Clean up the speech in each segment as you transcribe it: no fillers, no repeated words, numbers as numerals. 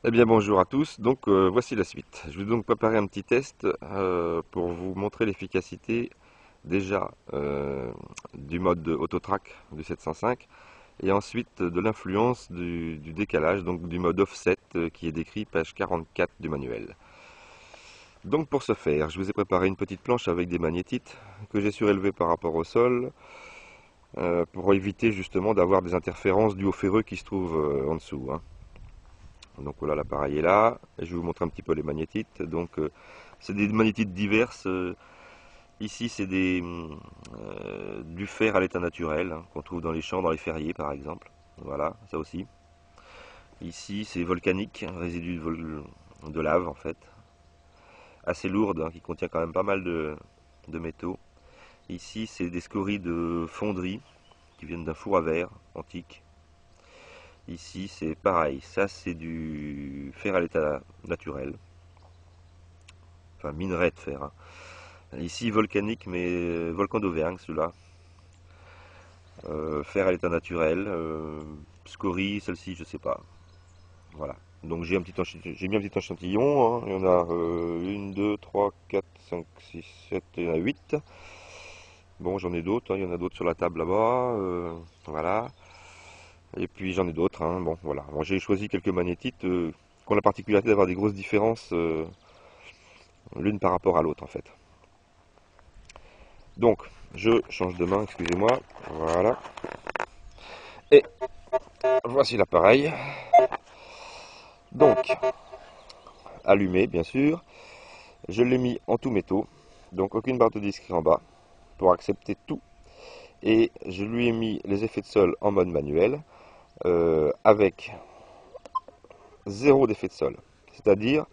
Eh bien bonjour à tous, donc voici la suite. Je vais donc préparer un petit test pour vous montrer l'efficacité déjà du mode auto-track du 705 et ensuite de l'influence du décalage, donc du mode offset qui est décrit page 44 du manuel. Donc pour ce faire, je vous ai préparé une petite planche avec des magnétites que j'ai surélevées par rapport au sol pour éviter justement d'avoir des interférences dues au ferreux qui se trouve en dessous, hein. Donc voilà, l'appareil est là. Et je vais vous montrer un petit peu les magnétites. Donc c'est des magnétites diverses. Ici c'est du fer à l'état naturel, hein, qu'on trouve dans les champs, dans les ferriers par exemple. Voilà, ça aussi. Ici c'est volcanique, un résidu de lave en fait. Assez lourde, hein, qui contient quand même pas mal de métaux. Ici c'est des scories de fonderie qui viennent d'un four à verre antique. Ici c'est pareil, ça c'est du fer à l'état naturel, enfin minerai de fer, hein. Ici volcanique, mais volcan d'Auvergne, celui-là. Fer à l'état naturel. Scorie, celle-ci, je sais pas. Voilà. Donc j'ai mis un petit échantillon, hein. Il y en a 1, 2, 3, 4, 5, 6, 7, il y en a 8. Bon, j'en ai d'autres, hein. Il y en a d'autres sur la table là-bas. Voilà. Et puis j'en ai d'autres, hein. Bon, voilà. Moi j'ai choisi quelques magnétites qui ont la particularité d'avoir des grosses différences l'une par rapport à l'autre en fait. Donc, je change de main, excusez-moi. Voilà. Et voici l'appareil. Donc, allumé, bien sûr. Je l'ai mis en tout métaux. Donc, aucune barre de disque en bas pour accepter tout. Et je lui ai mis les effets de sol en mode manuel avec zéro d'effet de sol. C'est-à-dire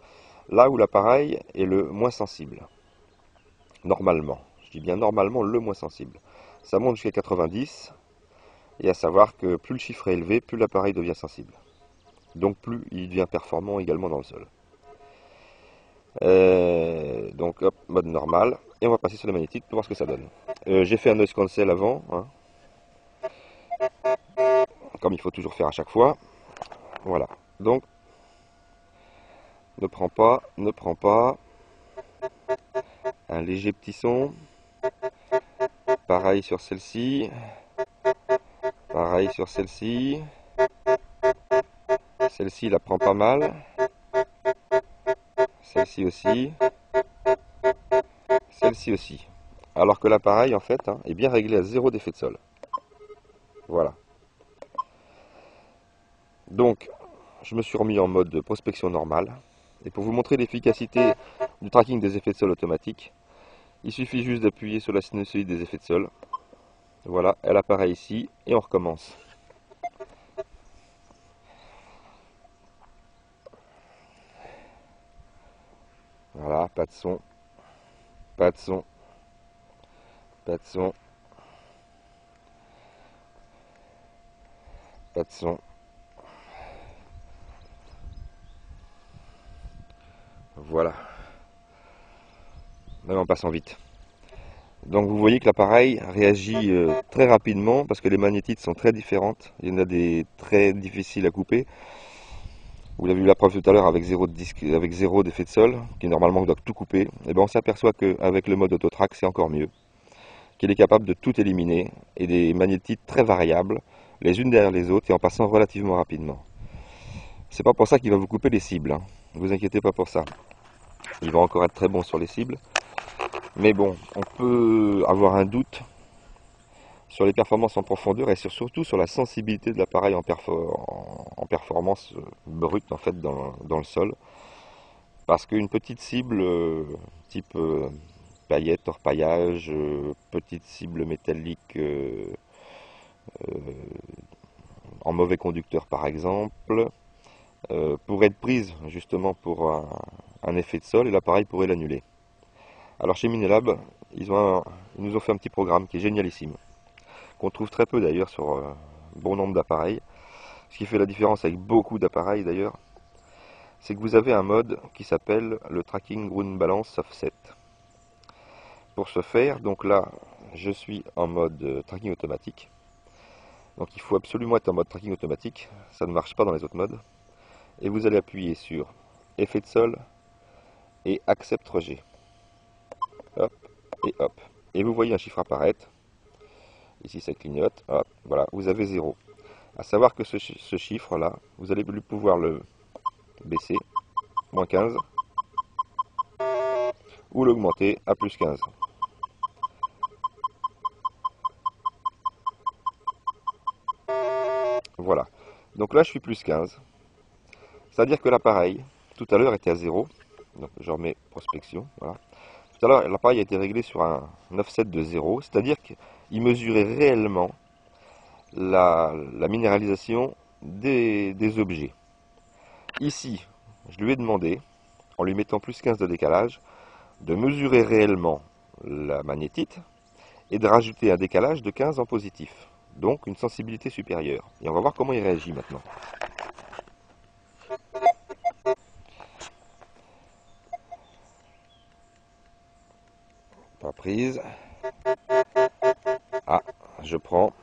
là où l'appareil est le moins sensible. Normalement. Je dis bien normalement le moins sensible. Ça monte jusqu'à 90. Et à savoir que plus le chiffre est élevé, plus l'appareil devient sensible. Donc plus il devient performant également dans le sol. Donc hop, mode normal. Et on va passer sur les magnétiques pour voir ce que ça donne. J'ai fait un noise cancel avant, hein, comme il faut toujours faire à chaque fois. Voilà. Donc, ne prends pas, ne prends pas. Un léger petit son. Pareil sur celle-ci. Pareil sur celle-ci. Celle-ci la prend pas mal. Celle-ci aussi. Celle-ci aussi. Alors que l'appareil, en fait, hein, est bien réglé à zéro d'effet de sol. Voilà. Donc, je me suis remis en mode prospection normale. Et pour vous montrer l'efficacité du tracking des effets de sol automatiques, il suffit juste d'appuyer sur la sinusoïde des effets de sol. Voilà, elle apparaît ici et on recommence. Voilà, pas de son, pas de son, pas de son, pas de son. Voilà, même en passant vite. Donc vous voyez que l'appareil réagit très rapidement parce que les magnétites sont très différentes. Il y en a des très difficiles à couper. Vous l'avez vu la preuve tout à l'heure avec zéro de disque, avec zéro d'effet de sol, qui normalement doit tout couper. Et bien on s'aperçoit qu'avec le mode auto-track c'est encore mieux, qu'il est capable de tout éliminer et des magnétites très variables, les unes derrière les autres et en passant relativement rapidement. C'est pas pour ça qu'il va vous couper les cibles, hein. Ne vous inquiétez pas pour ça. Il va encore être très bon sur les cibles. Mais bon, on peut avoir un doute sur les performances en profondeur et surtout sur la sensibilité de l'appareil en performance brute en fait dans le sol. Parce qu'une petite cible type paillettes, orpaillage, petite cible métallique en mauvais conducteur par exemple, pourrait être prise justement pour un effet de sol et l'appareil pourrait l'annuler. Alors chez Minelab, ils nous ont fait un petit programme qui est génialissime, qu'on trouve très peu d'ailleurs sur bon nombre d'appareils. Ce qui fait la différence avec beaucoup d'appareils d'ailleurs, c'est que vous avez un mode qui s'appelle le Tracking Ground Balance Offset. Pour ce faire, donc là, je suis en mode tracking automatique. Donc il faut absolument être en mode tracking automatique, ça ne marche pas dans les autres modes. et vous allez appuyer sur effet de sol et accepte G. Hop, et hop. Et vous voyez un chiffre apparaître. Ici ça clignote, hop, voilà, vous avez 0. À savoir que ce chiffre-là, vous allez pouvoir le baisser, moins 15, ou l'augmenter à plus 15. Voilà. Donc là, je suis plus 15. C'est-à-dire que l'appareil, tout à l'heure, était à 0. Donc je remets prospection, voilà. Tout à l'heure, l'appareil a été réglé sur un offset de 0, c'est-à-dire qu'il mesurait réellement la minéralisation des objets. Ici, je lui ai demandé, en lui mettant plus 15 de décalage, de mesurer réellement la magnétite et de rajouter un décalage de 15 en positif. Donc une sensibilité supérieure. Et on va voir comment il réagit maintenant. Pas prise. Ah, je prends.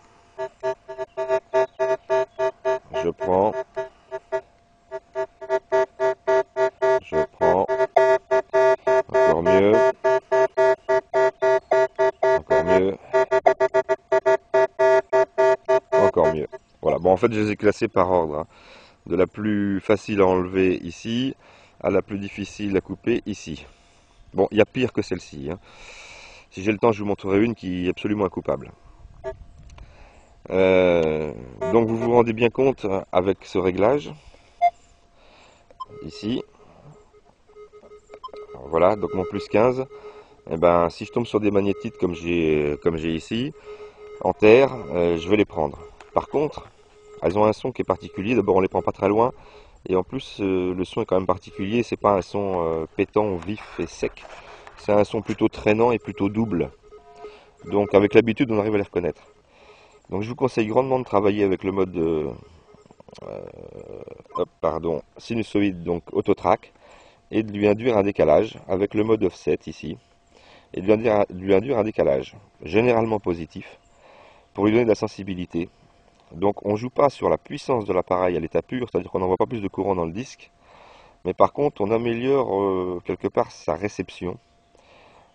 Je prends. Je prends. Encore mieux. Encore mieux. Encore mieux. Voilà, bon en fait je les ai classés par ordre, hein. De la plus facile à enlever ici, à la plus difficile à couper ici. Bon, il y a pire que celle-ci, hein. Si j'ai le temps, je vous montrerai une qui est absolument incoupable. Donc vous vous rendez bien compte avec ce réglage, ici, voilà, donc mon plus 15, et ben, si je tombe sur des magnétites comme j'ai ici, en terre, je vais les prendre. Par contre, elles ont un son qui est particulier, d'abord on les prend pas très loin, et en plus le son est quand même particulier, c'est pas un son pétant, vif et sec, c'est un son plutôt traînant et plutôt double. Donc avec l'habitude on arrive à les reconnaître. Donc je vous conseille grandement de travailler avec le mode sinusoïde, donc auto-track, et de lui induire un décalage avec le mode offset ici, et de lui induire un décalage, généralement positif, pour lui donner de la sensibilité. Donc on ne joue pas sur la puissance de l'appareil à l'état pur, c'est-à-dire qu'on n'envoie pas plus de courant dans le disque, mais par contre on améliore quelque part sa réception.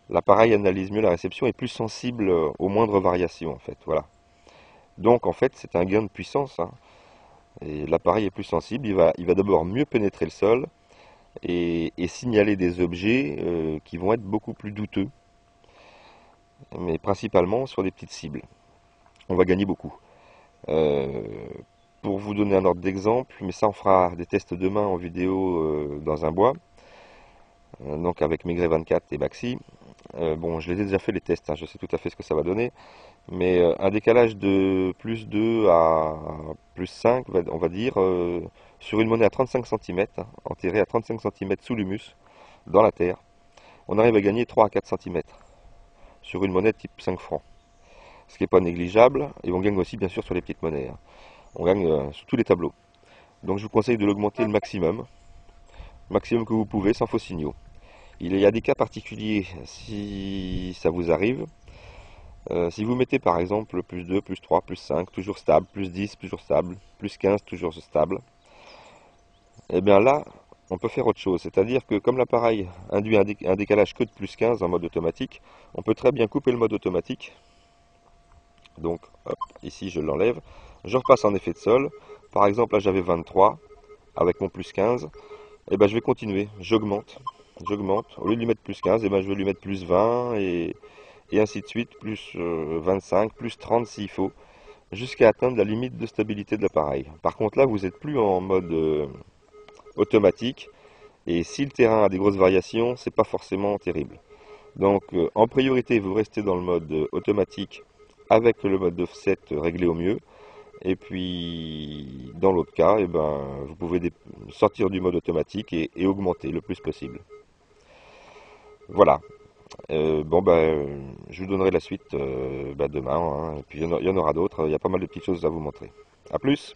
L'appareil analyse mieux la réception et est plus sensible aux moindres variations en fait, voilà. Donc en fait c'est un gain de puissance, hein. Et l'appareil est plus sensible, il va d'abord mieux pénétrer le sol et signaler des objets qui vont être beaucoup plus douteux, mais principalement sur des petites cibles. On va gagner beaucoup. Pour vous donner un ordre d'exemple, mais ça on fera des tests demain en vidéo dans un bois, donc avec Maigret 24 et Baxi. Bon, je les ai déjà fait les tests, hein, je sais tout à fait ce que ça va donner, mais un décalage de plus 2 à plus 5, on va dire, sur une monnaie à 35 cm, hein, enterrée à 35 cm sous l'humus, dans la terre, on arrive à gagner 3 à 4 cm sur une monnaie type 5 francs. Ce qui n'est pas négligeable, et on gagne aussi bien sûr sur les petites monnaies, hein. On gagne sur tous les tableaux. Donc je vous conseille de l'augmenter le maximum que vous pouvez, sans faux signaux. Il y a des cas particuliers si ça vous arrive. Si vous mettez par exemple plus 2, plus 3, plus 5, toujours stable, plus 10, toujours stable, plus 15, toujours stable, et bien là, on peut faire autre chose. C'est-à-dire que comme l'appareil induit un décalage que de plus 15 en mode automatique, on peut très bien couper le mode automatique. Donc, hop, ici je l'enlève. Je repasse en effet de sol. Par exemple, là j'avais 23 avec mon plus 15. Et ben je vais continuer. J'augmente. Au lieu de lui mettre plus 15, et ben je vais lui mettre plus 20 et ainsi de suite, plus 25, plus 30 s'il faut, jusqu'à atteindre la limite de stabilité de l'appareil. Par contre là, vous n'êtes plus en mode automatique. Et si le terrain a des grosses variations, c'est pas forcément terrible. Donc en priorité, vous restez dans le mode automatique avec le mode offset réglé au mieux. Et puis, dans l'autre cas, eh ben, vous pouvez sortir du mode automatique et augmenter le plus possible. Voilà. Bon, je vous donnerai la suite demain, hein. Et puis, il y en aura d'autres. Il y a pas mal de petites choses à vous montrer. A plus!